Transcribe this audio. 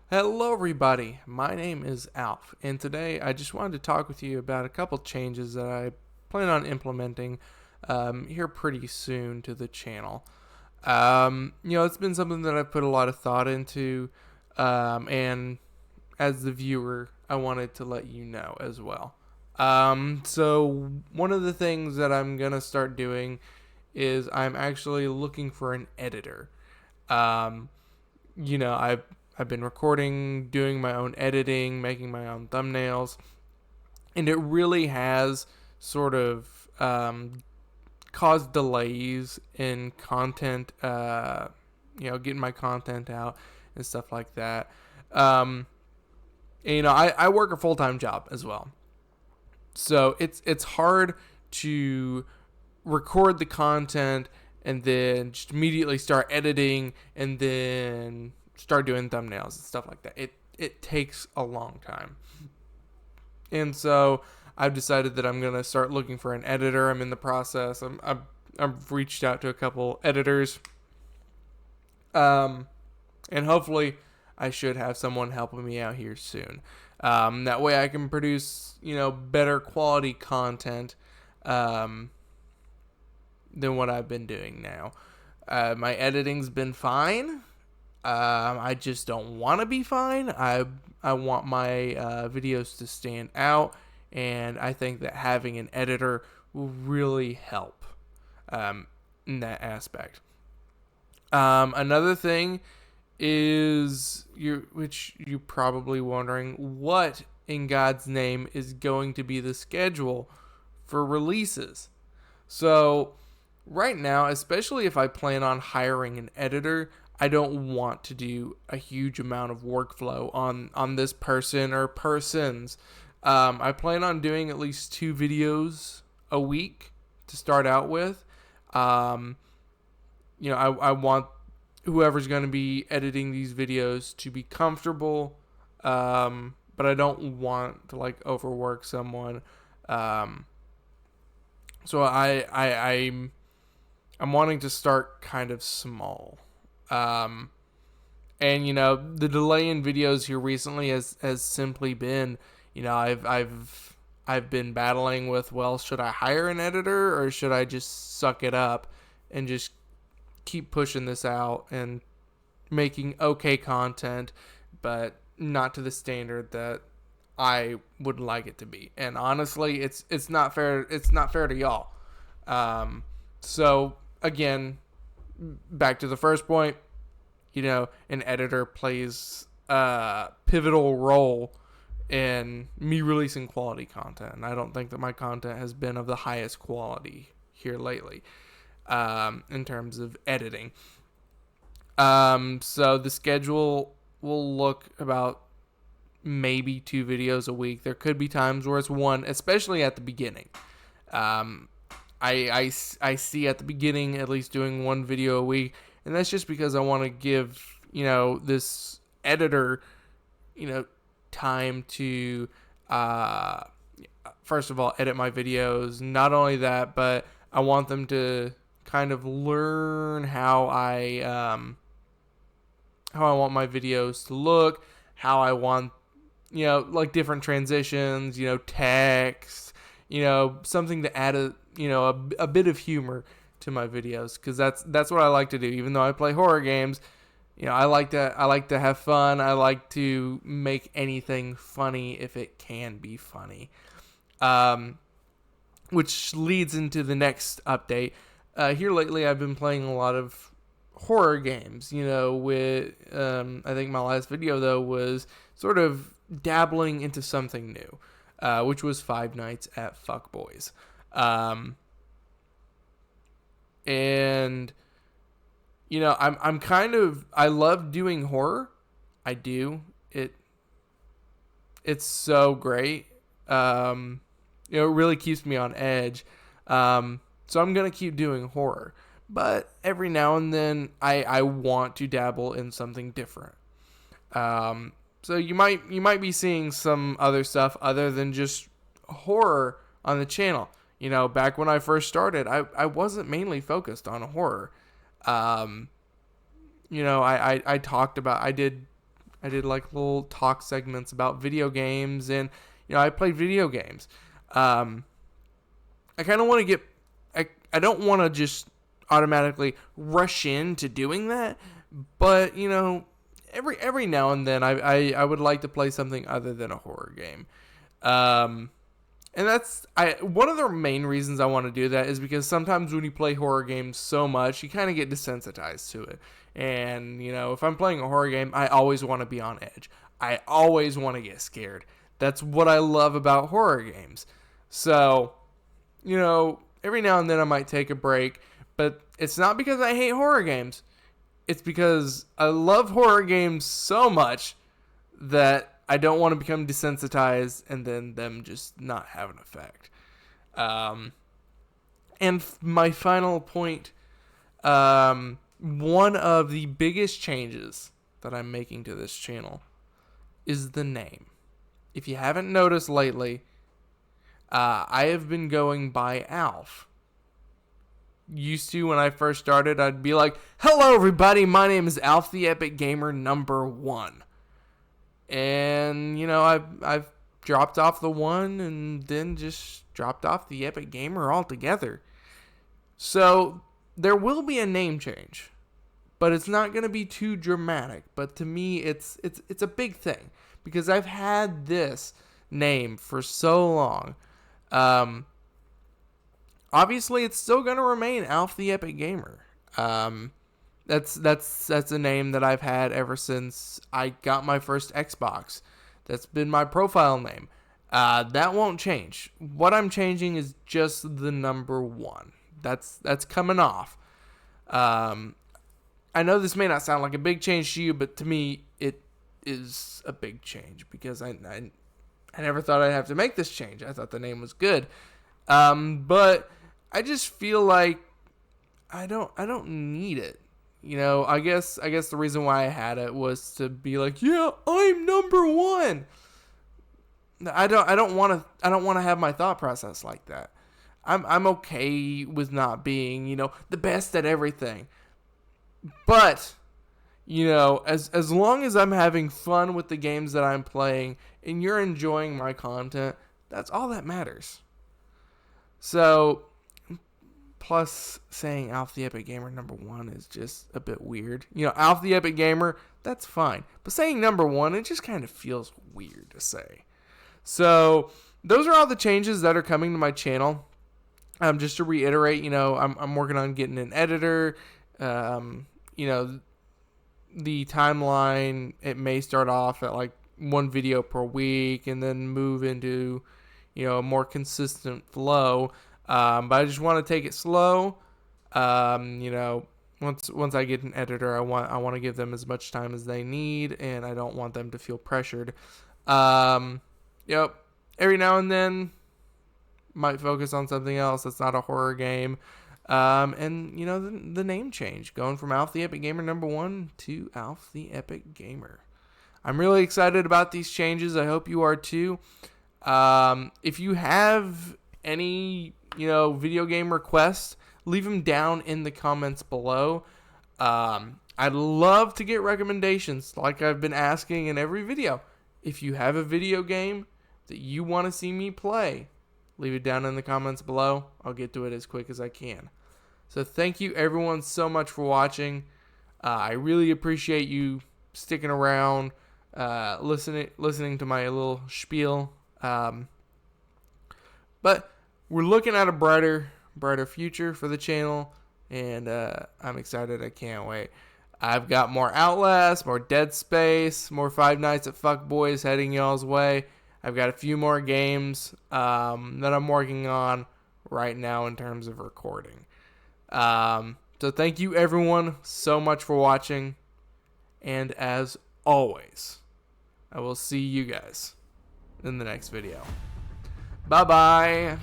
Hello, everybody. My name is Alf, and today I just wanted to talk with you about a couple changes that I plan on implementing here pretty soon to the channel. It's been something that I've put a lot of thought into, and as the viewer, I wanted to let you know as well. So, one of the things that I'm going to start doing is I'm actually looking for an editor. Um, I've been recording, doing my own editing, making my own thumbnails, and it really has sort of caused delays in content. Getting my content out and stuff like that. Um, I work a full time job as well, so it's hard to record the content and then just immediately start editing and then start doing thumbnails and stuff like that. It takes a long time. And so I've decided that I'm going to start looking for an editor. I'm in the process. I've reached out to a couple editors. Um, and hopefully I should have someone helping me out here soon. That way I can produce, better quality content. Than what I've been doing now. My editing's been fine. I just don't want to be fine. I want my videos to stand out, and I think that having an editor will really help in that aspect. Another thing is which you're probably wondering, what in God's name is going to be the schedule for releases? So right now, especially if I plan on hiring an editor, I don't want to do a huge amount of workflow on this person or persons. I plan on doing at least 2 videos a week to start out with. Um, I want whoever's going to be editing these videos to be comfortable, but I don't want to overwork someone. Um, so I'm wanting to start kind of small. Um, and the delay in videos here recently has simply been, I've been battling with, well, should I hire an editor or should I just suck it up and just keep pushing this out and making okay content, but not to the standard that I would like it to be. And honestly, it's not fair. It's not fair to y'all. So again, back to the first point, an editor plays a pivotal role in me releasing quality content. And I don't think that my content has been of the highest quality here lately in terms of editing. So the schedule will look about maybe 2 videos a week. There could be times where it's one, especially at the beginning. Um, I see at the beginning at least doing 1 video a week, and that's just because I want to give this editor time to first of all edit my videos. Not only that, but I want them to kind of learn how I want my videos to look, how I want different transitions, text, something to add a bit of humor to my videos, because that's what I like to do. Even though I play horror games, I like to have fun. I like to make anything funny if it can be funny. Which leads into the next update. Here lately, I've been playing a lot of horror games. With I think my last video though was sort of dabbling into something new, which was Five Nights at Fuckboys. And I'm kind of, I love doing horror. I do. It's so great. It really keeps me on edge. So I'm gonna keep doing horror, but every now and then I want to dabble in something different. So you might be seeing some other stuff other than just horror on the channel. Back when I first started, I wasn't mainly focused on horror. I talked about, I did I did like little talk segments about video games, and I played video games. I kind of want to get. I don't want to just automatically rush into doing that, but every now and then I would like to play something other than a horror game. And that's one of the main reasons I want to do that is because sometimes when you play horror games so much, you kind of get desensitized to it. And if I'm playing a horror game, I always want to be on edge. I always want to get scared. That's what I love about horror games. So, every now and then I might take a break, but it's not because I hate horror games. It's because I love horror games so much that I don't want to become desensitized and then them just not have an effect. And my final point, one of the biggest changes that I'm making to this channel is the name. If you haven't noticed lately, I have been going by Alf. Used to, when I first started, I'd be like, "Hello everybody, my name is Alf the Epic Gamer #1." And I've dropped off the one and then just dropped off the Epic Gamer altogether. So there will be a name change, but it's not going to be too dramatic. But to me, it's a big thing because I've had this name for so long. Obviously, it's still going to remain Alf the Epic Gamer. That's a name that I've had ever since I got my first Xbox. That's been my profile name. That won't change. What I'm changing is just the #1. That's coming off. I know this may not sound like a big change to you, but to me it is a big change because I never thought I'd have to make this change. I thought the name was good, but I just feel like I don't need it. I guess the reason why I had it was to be like, yeah, I'm #1. I don't want to have my thought process like that. I'm okay with not being, the best at everything. But, as long as I'm having fun with the games that I'm playing and you're enjoying my content, that's all that matters. So, plus, saying Alf the Epic Gamer #1 is just a bit weird. Alf the Epic Gamer, that's fine. But saying #1, it just kind of feels weird to say. So, those are all the changes that are coming to my channel. Just to reiterate, I'm working on getting an editor. The timeline, it may start off at like one video per week and then move into, a more consistent flow. But I just want to take it slow. Once I get an editor, I want to give them as much time as they need, and I don't want them to feel pressured. Every now and then, might focus on something else that's not a horror game. And the name change, going from Alf the Epic Gamer #1 to Alf the Epic Gamer. I'm really excited about these changes. I hope you are too. If you have any video game requests, leave them down in the comments below. I'd love to get recommendations like I've been asking in every video. If you have a video game that you want to see me play, leave it down in the comments below. I'll get to it as quick as I can. So thank you everyone so much for watching. I really appreciate you sticking around, listening to my little spiel. But we're looking at a brighter future for the channel, and I'm excited. I can't wait. I've got more Outlast, more Dead Space, more Five Nights at Fuckboys heading y'all's way. I've got a few more games that I'm working on right now in terms of recording. So thank you everyone so much for watching, and as always, I will see you guys in the next video. Bye bye.